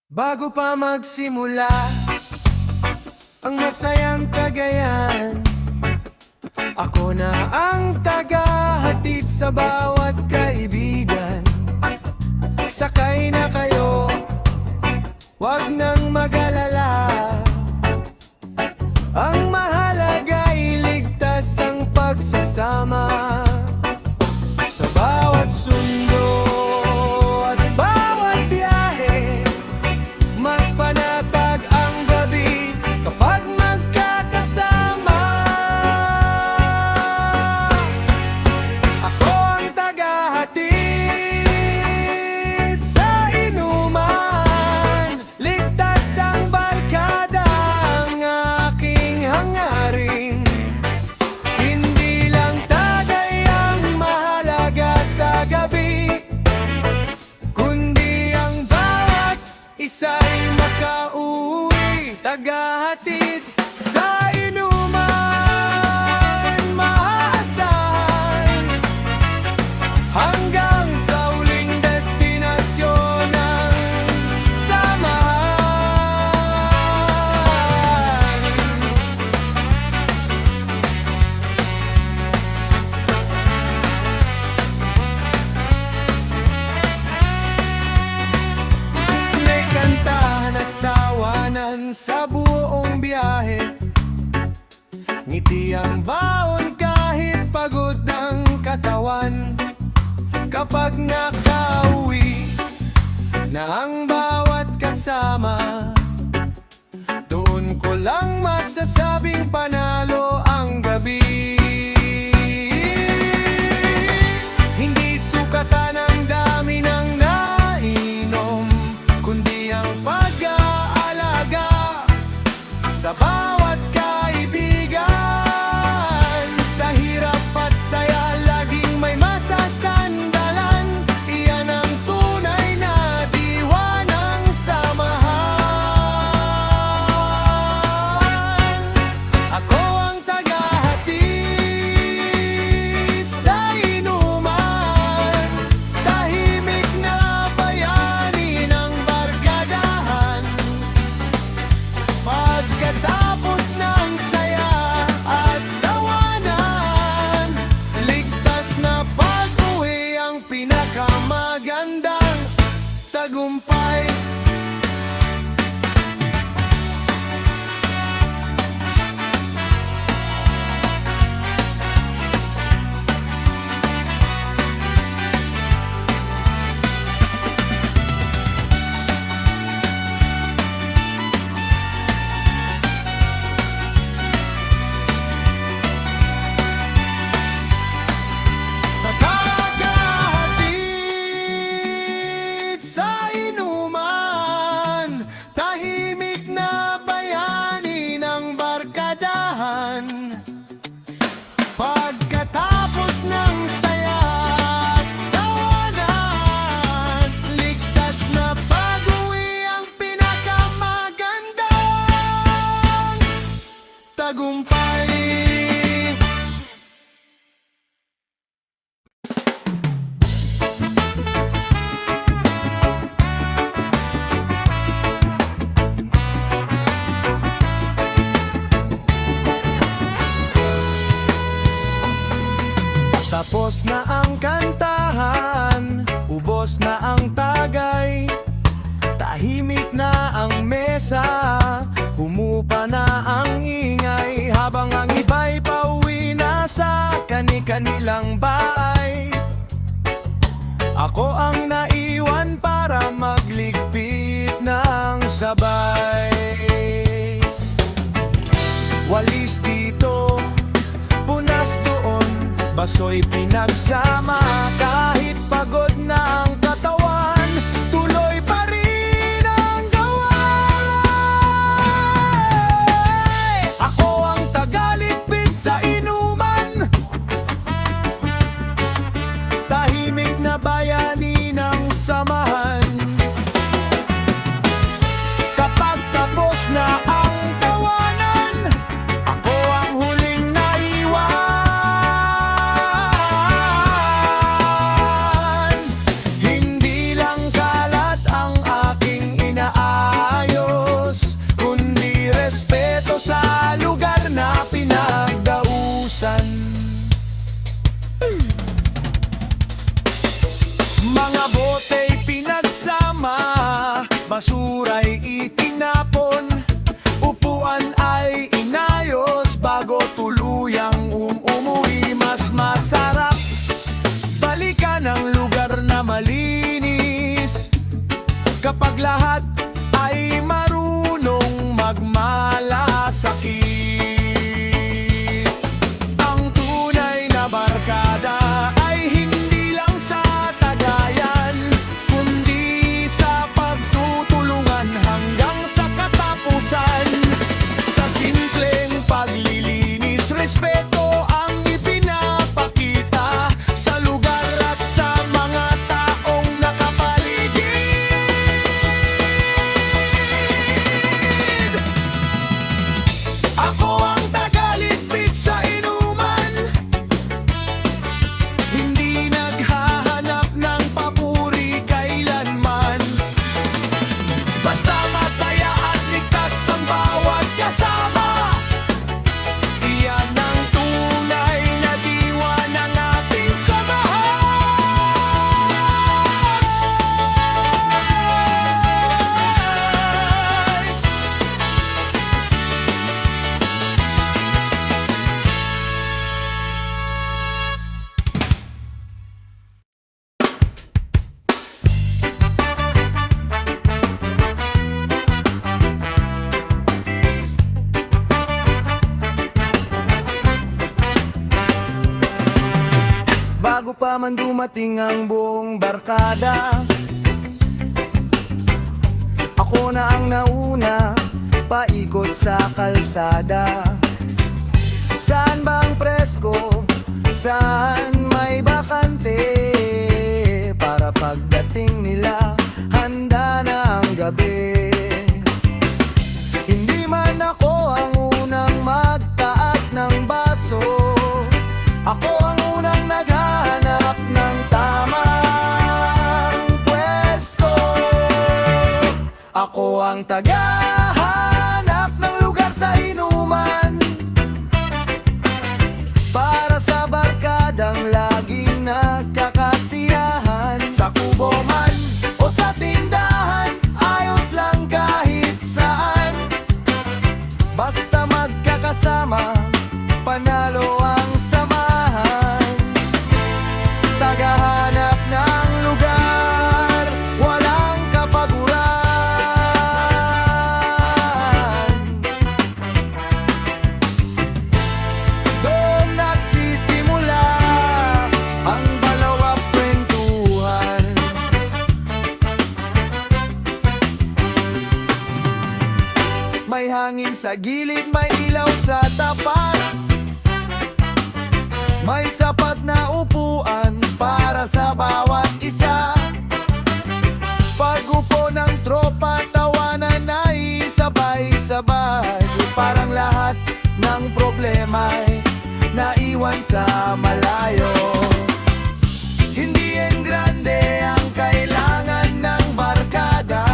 Bago pa magsimula ang masayang kagayan, ako na ang tagahatid sa bawat kaibigan. Sakay na kayo, wag nang mag-alala. Ang mahalaga'y ligtas ang pagsasama. Sa bawat sundo at bawat biyahe, mas panatag ang gabi kapag magkakasama. Ako ang tagahatid sa inuman, ligtas ang barkada ang aking hangarin. Hindi lang tagay ang mahalaga sa gabi, kundi ang bawat isa'y makauwi. Tagahatid sa inuman, maaasahan hanggang sa huling destinasyon ng samahan. May kantahan at tawanan sa buong biyahe, ngiti ang baon kahit pagod ng katawan. Kapag nakauwi na ang bawat kasama, doon ko lang masasabing panalo ang gabi. Hindi sukatan ang dami ng nainom, kundi ang pag-aalaga sa bawat kaibigan. Sa hirap at saya, laging may masasandalan. Iyan ang tunay na diwa ng samahan. Ako ang tagahatid sa inuman, tahimik na bayani ng barkadahan. Pagkatapos ng saya at tawanan, ligtas na pag-uwi ang pinakamagandang tagumpay. Tagahatid sa inuman, tahimik na bayani ng barkadahan. Pagkatapos ng saya at tawanan, ligtas na pag-uwi ang pinakamagandang tagumpay. Tapos na ang kantahan, ubos na ang tagay, tahimik na ang mesa, humupa na ang ingay, habang ang iba'y pauwi na sa kani-kanilang bahay. Ako ang naiwan para magligpit ng sabay. Walis dito, punas doon, baso'y pinagsama. Kahit pagod na ang katawan, tuloy pa rin ang gawain. Ako ang tagaligpit sa inuman, tahimik na bayani ng samahan. Kapag tapos na ang tawanan, ako ang huling naiwan. basura'y itinapon, upuan ay inayos bago tuluyang umuwi. Mas masarap balikan ang lugar na malinis kapag lahat ay marunong magmalasakit. Ang tunay na barkada ay hindi lang sa tagayan, kundi sa pagtutulungan hanggang sa katapusan. Sa simpleng paglilinis, respeto ang ipinapakita sa lugar at sa mga taong nakapaligid. Ako ang tagaligpit sa inuman, hindi naghahanap ng papuri kailanman. Basta masaya at ligtas ang bawat kasama, iyan ang tunay na diwa ng ating samahan. Bago pa man dumating ang buong barkada, ako na ang nauna paikot sa kalsada. Saan bang presko? Saan may bakante? Para pagdating nila, handa na ang gabi. Hindi man ako ang unang magtaas ng baso, ako ang unang naghahanap ng tamang pwesto. Ako ang tagahanap ng lugar sa inuman, para sa barkadang laging nagkakasiyahan. Sa kubo man o sa tindahan, ayos lang kahit saan. Basta magkakasama, panalo ang samahan. Tagahanap ng lugar, walang kapaguran. Doon nagsisimula ang balawak kwentuhan. May hangin sa gilid, may ilaw sa tapat, may sapat na upuan para sa bawat isa. Pag-upo ng tropa, tawanan ay sabay-sabay. Parang lahat ng problema'y naiwan sa malayo. Hindi en grande ang kailangan ng barkada,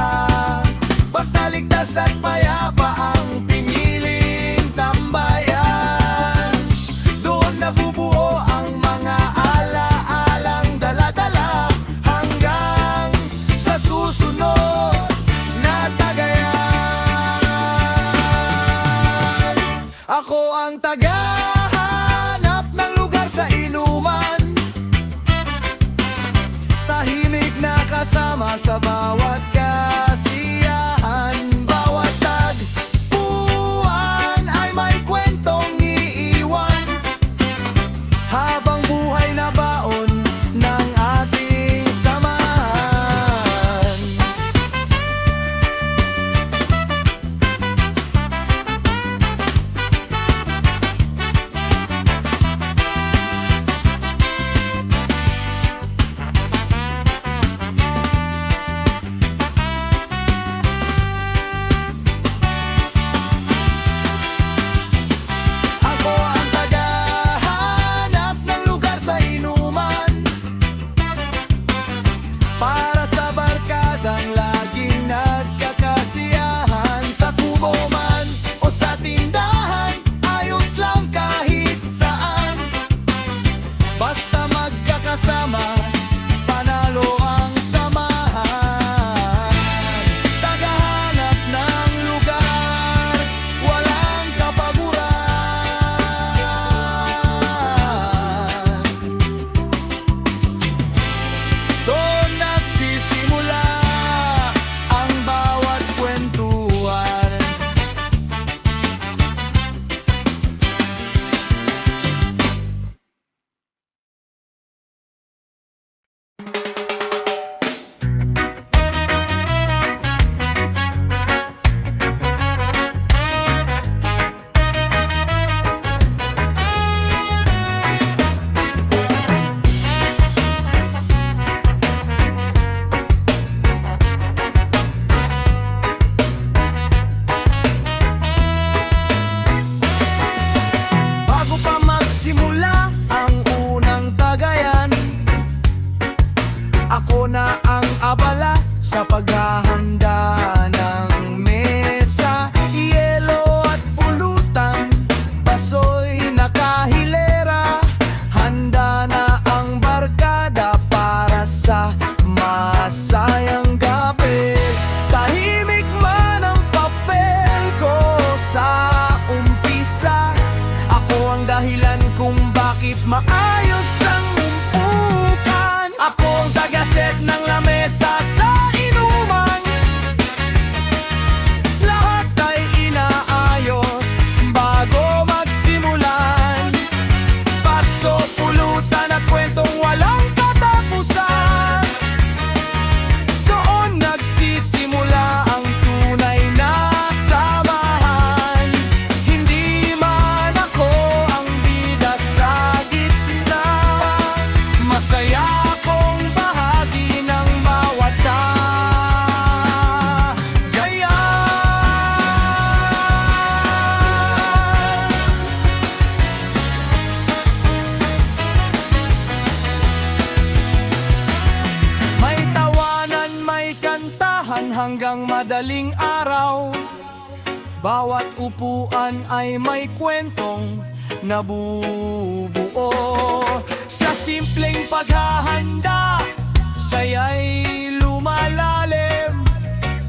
basta ligtas at payapa ang piniling tambayan. Doon nabubuo ang mga ala-alang dala-dala hanggang sa susunod na tagayan. Ako ang tagahanap ng lugar sa inuman, naghahanda ng mesa, yelo at pulutan, basoy nakahilera. Handa na ang barkada para sa masayang gabi. Tahimik man ang papel ko sa umpisa, ako ang dahilan kung bakit maayos ang umpukan. Ako ang tagaset ng lamesa sa inuman, lahat ay inaayos bago magsimulan. Paso, pulutan at kwentong walang katapusan, doon nagsisimula ang tunay na samahan. Hindi man ako ang bida sa gitna, masaya akong bahagi ng bawat gaya. May tawanan, may kantahan hanggang madaling araw. Bawat upuan ay may kwentong nabubuo. Sa simpleng paghahanda, saya'y lumalalim,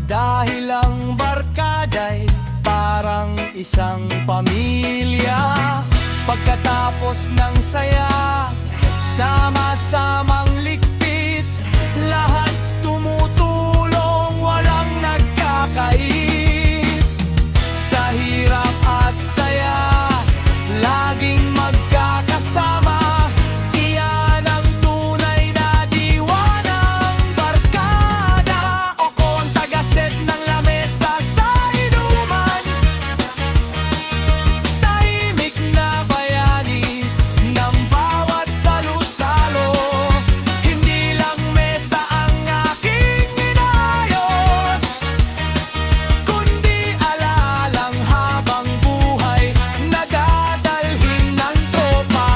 dahil ang barkada'y parang isang pamilya. Pagkatapos ng saya, sama-samang ligpit, lahat tumutulong, walang nagkakait. Sa hirap at saya, laging magkakasama, iyan ang tunay na diwa ng barkada. Ako ang tagaset ng lamesa sa inuman, tahimik na bayani ng bawat salu-salo. Hindi lang mesa ang aking inayos, kundi alalang habang buhay nadadalhin ng tropa.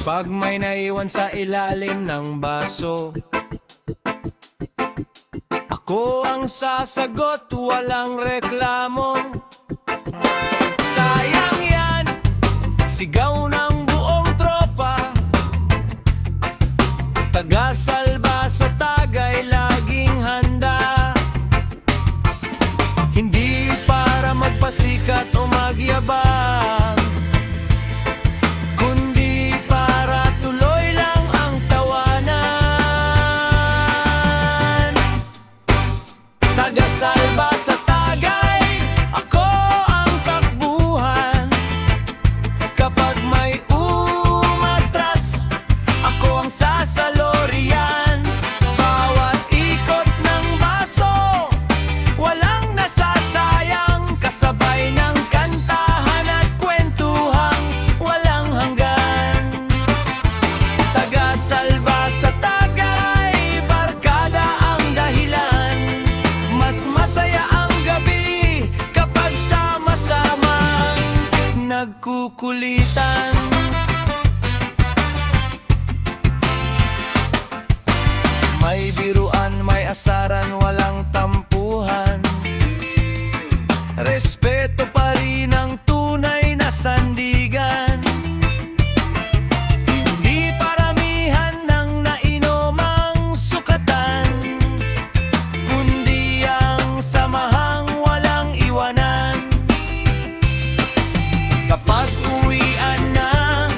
Pag may naiwan sa ilalim ng baso, ako ang sasagot, walang reklamo. Sayang yan, sigaw ng buong tropa. Taga-salba sa Tagay, laging handa. Hindi para magpasikat o magyabang, kundi para tuloy lang ang tawanan. Taga-salba sa Tagay, ako ang takbuhan. Kapag may umatras, ako ang sasalorian. Bawat ikot ng baso, walang nasasayang, kasabay ng kantahan at kwentuhang walang hanggan. Taga-salba sa Tagay, barkada ang dahilan. Mas masaya ang gabi kapag sama-samang nagkukulitan. May biruan, may asaran, walang tampuhan. Respeto pa rin ang tunay na sandigan. Hindi paramihan ng nainomang sukatan, kundi ang samahang walang iwanan. Kapag uwian na,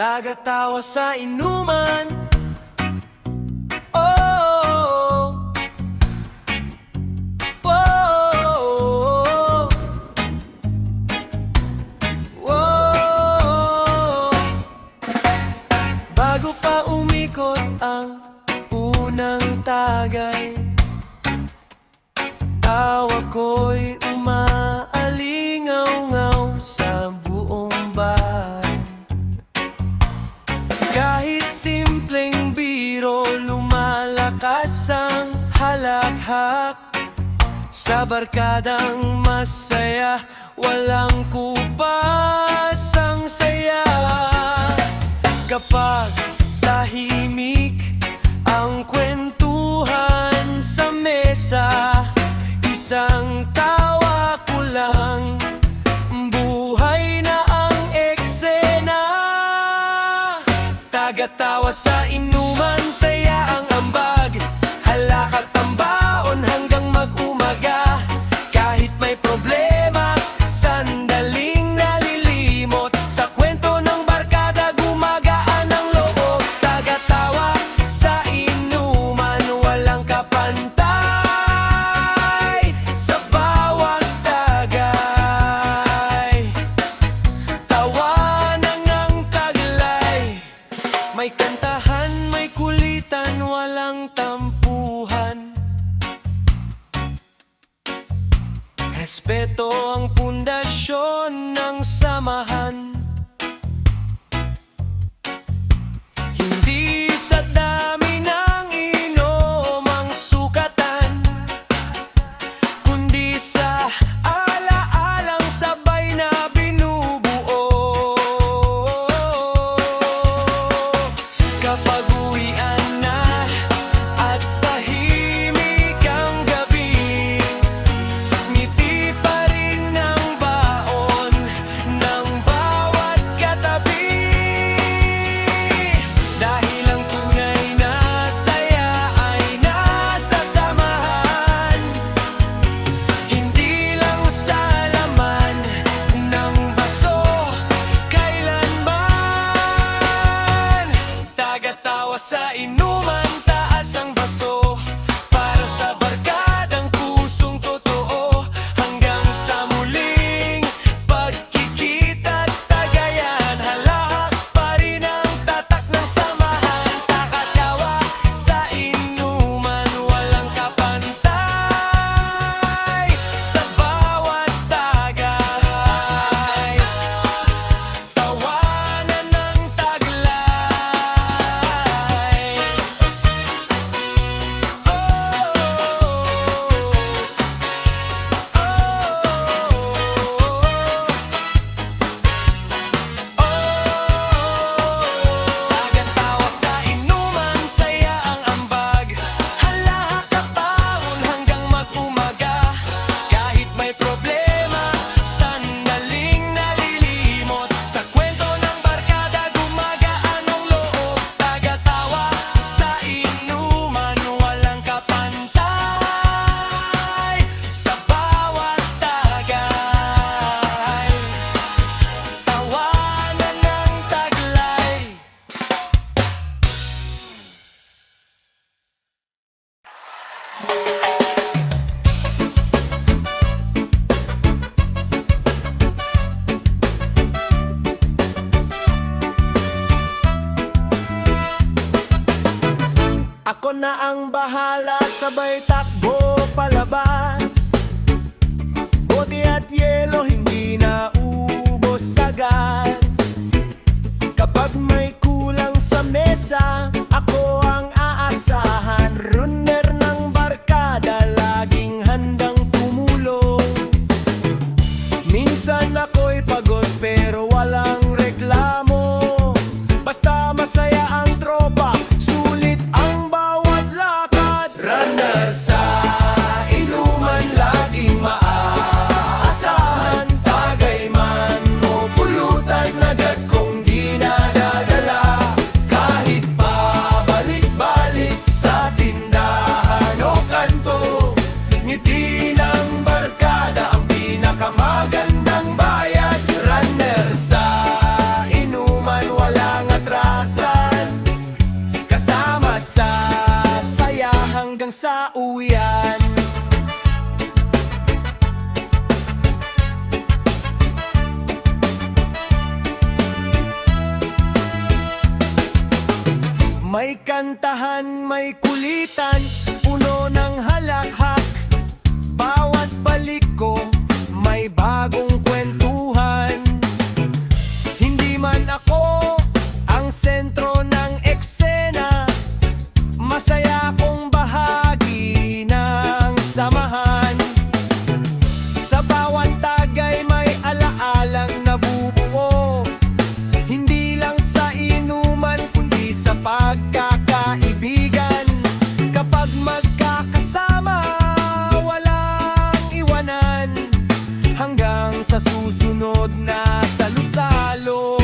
Tagatawa sa inuman. Oh, oh, oh. Bago pa umikot ang unang tagay, tawa ko'y umaalingaw-ngaw sa buong bahay. Kahit simpleng biro, lumalakas ang halakhak. Sa barkadang masaya, walang kupas ang saya. Kapag tahimik ang kwentuhan sa mesa, isang tawa ko lang, buhay na ang eksena. Tagatawa sa inuman, saya ang ambag, halakat ang baon hanggang mag-umaga. Kahit may problema, sandaling nalilimot, sa kwento ng barkada gumagaan ang loob. Tagatawa sa inuman, walang kapantay sa bawat tagay. Tawanan ng taglay, may kantahan, may kulitan, walang tampuhan. Respeto ang pundasyon ng samahan. Hindi sa dami ng inom ang sukatan, kundi sa alaalang sabay na binubuo. Kapag uwian na at tahimik ang gabi, ngiti pa rin ang baon ng bawat katabi. Dahil ang tunay na saya ay nasa samahan, hindi lang sa laman ng baso kailanman. Tagatawa sa inuman, taas ang baso, para sa barkadang pusong totoo. Hanggang sa muling pagkikita't tagayan, halahak pa rin ang tatak ng samahan. Tagatawa sa inuman, walang kapantay sa bawat tagay. Tawanan ng taglay. Tagatawa sa inuman, saya ang ambag, halahak ang baon hanggang mag-umaga. Kahit may problema, sandaling nalilimot, sa kwento ng barkada gumagaan ang loob. Tagatawa sa inuman, walang kapantay sa bawat tagay. Tawanan ng taglay. Ako na ang bahala, sabay takbo palabas. Bote at yelo, hindi na ubos agad. Kapag may kulang sa mesa, ako ang aasahan. Runner ng barkada, laging handang tumulong. Minsan ako'y pagod pero walang reklamo. Basta masaya ang tropa, sulit ang bawat lakad. Runner sa inuman, laging maaasahan. hanggang sa uwian. May kantahan, may kulitan, puno ng halakhak. Bawat balik ko, may bagong kwentuhan. Hindi man ako ang sentro ng eksena, masaya kong bahagi ng samahan. Sa bawat tagay may alaalang nabubuo, hindi lang sa inuman kundi sa pagkakaibigan. Kapag magkakasama, walang iwanan, hanggang sa susunod na salo-salo.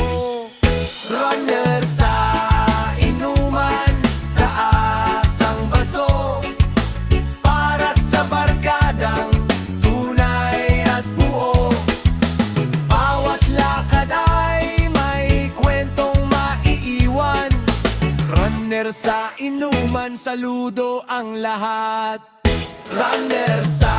Runner sa inuman, taas ang baso, para sa barkadang tunay at buo. Bawat lakad ay may kwentong maiiwan. Runner sa inuman, saludo ang lahat. Runner sa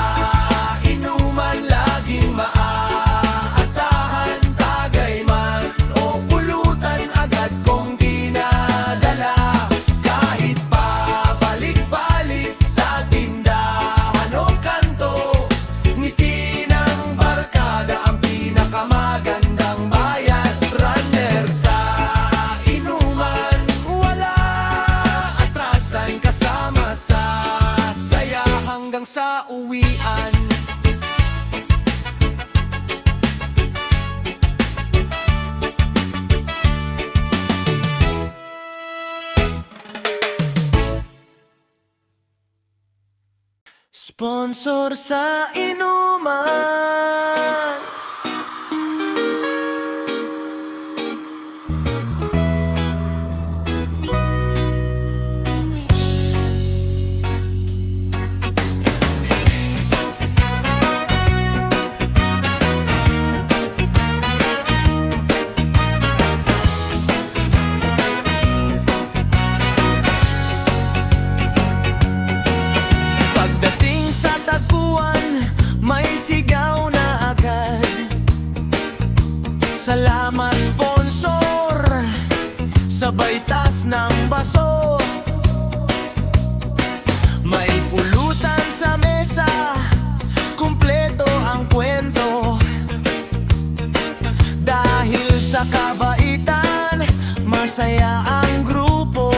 inuman, laging maaasahan. Tagay man o pulutan, agad kong dinadala. Kahit pabalik-balik sa tindahan o kanto, ngiti ng barkada ang pinakamagandang bayad. Runner sa inuman, wala atrasan, kasama sa saya hanggang sa uwian. Sponsor sa inuman. Pagdating sa tagpuan, may sigaw na agad. Salamat sponsor, sabay tas ng baso. May pulutan sa mesa, kumpleto ang kwento. Dahil sa kabaitan, masaya ang grupo.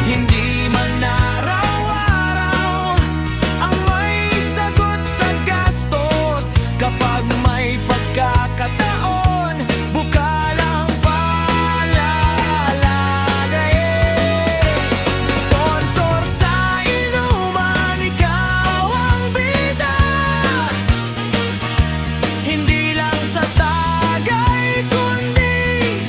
Hindi man araw-araw ang may sagot sa gastos. Kapag may pagkakataon, bukalang palalagay. Sponsor sa inuman, ikaw ang bida. Hindi lang sa tagay kundi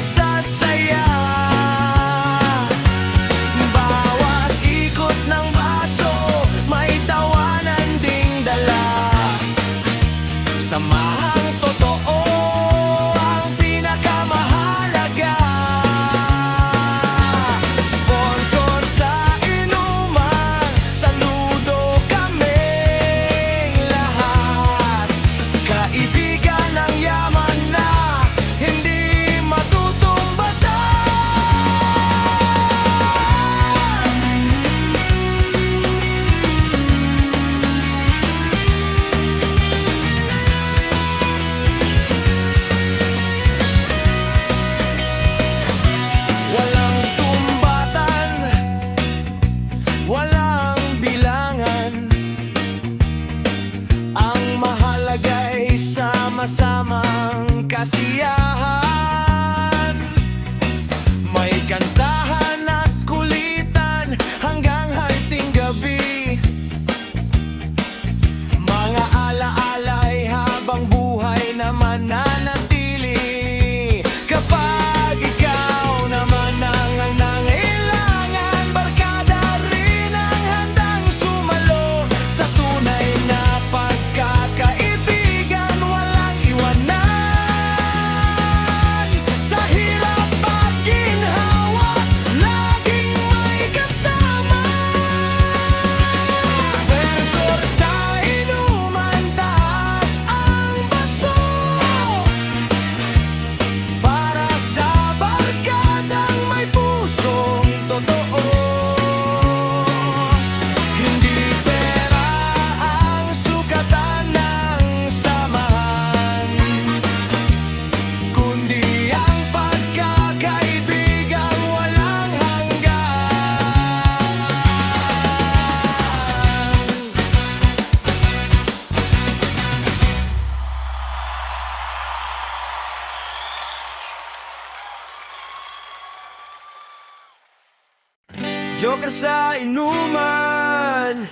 Joker sa inuman.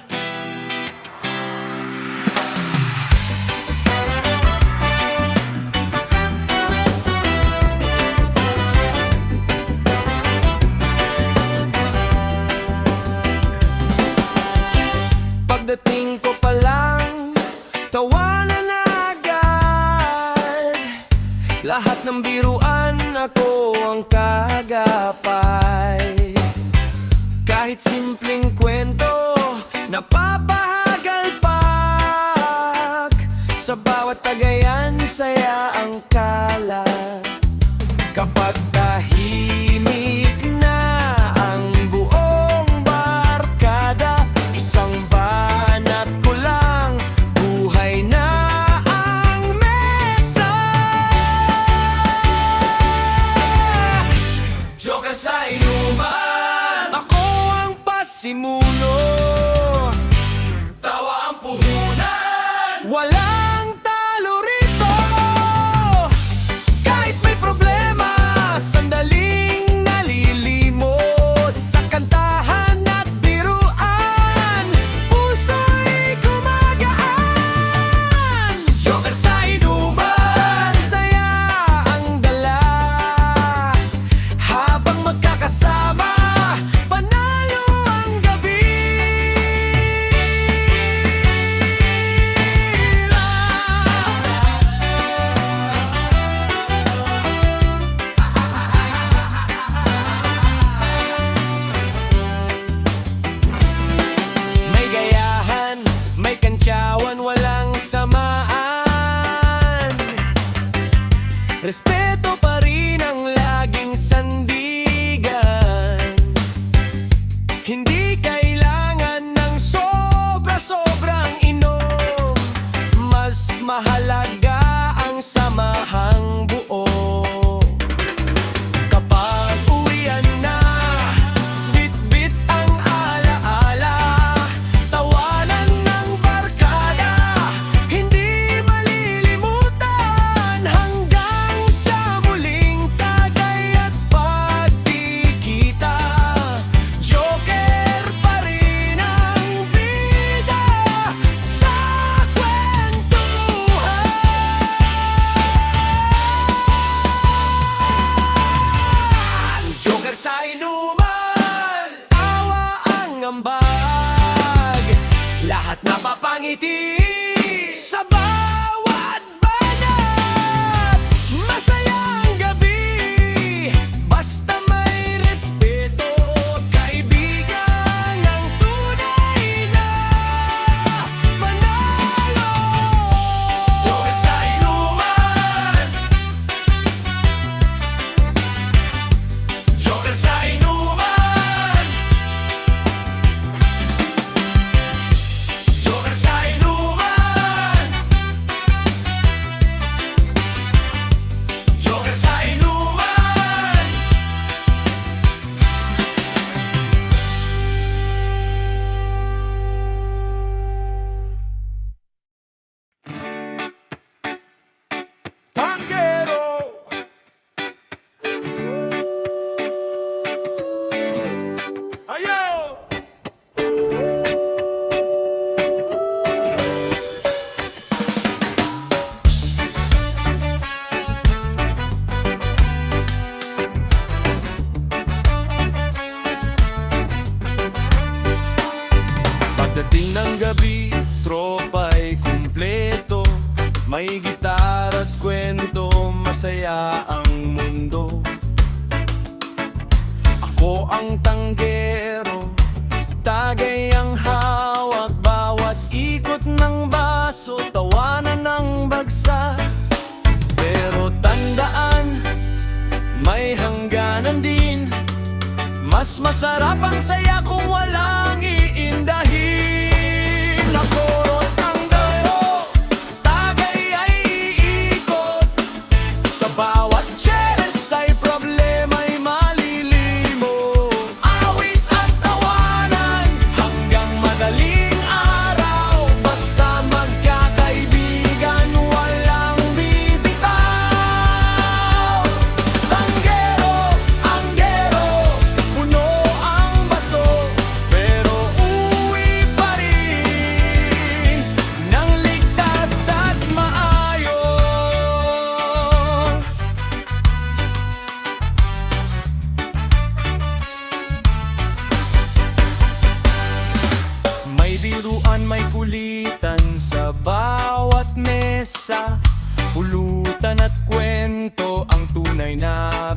Pagdating ko pa lang, tawanan na agad. Lahat ng biruan, ako ang kagapay. Kahit simpleng kwento, napapahagalpak. Sa bawat tagayan, saya ang kalat. Kapag tahimik na ang buong barkada, isang banat ko lang, buhay na ang mesa. Joker sa inuman, ako ang pasimuno. Tawa ang puhunan, walang talo rito. Kahit may problema, sandaling nalilimot. Sa kantahan at biruan, puso'y gumagaan. Joker sa inuman, saya ang dala. Habang magkakasama, panalo ang gabi. May gayahan, may kantsawan, walang samaan. Respeto pa rin ang laging sandigan. Hindi kailangan ng sobra-sobrang inom. Mas mahalaga ang samahang buo. Kapag uwian na, bit-bit ang alaala. Tawanan ng barkada, hindi malilimutan. Hanggang sa muling tagay at pagkikita, Joker pa rin ang bida sa kwentuhan. Joker sa inuman, awa ang ambag. Lahat napapangiti sa bawat banat. Masaya ang gabi, basta may respeto. Kaibigan ang tunay na manalo. Joker sa inuman, Joker sa inuman, Joker sa inuman, Joker sa inuman. Tanggero, ayaw. Pagdating ng gabi, tropa'y kumpleto. May gitar at kwento, masaya ang mundo. Ako ang tanggero, tagay ang hawak. Bawat ikot ng baso, tawanan ng bagsak. Pero tandaan, may hangganan din. Mas masarap ang saya kung walang iindahin. Ako tanggero, tagay ay iikot. Sa bawat cheres ay problema'y malilimo. Awit at tawanan hanggang madaling araw. Basta magkakaibigan, walang bibitaw. Tanggero, anggero, puno ang baso. isa. Pulutan at kwento ang tunay na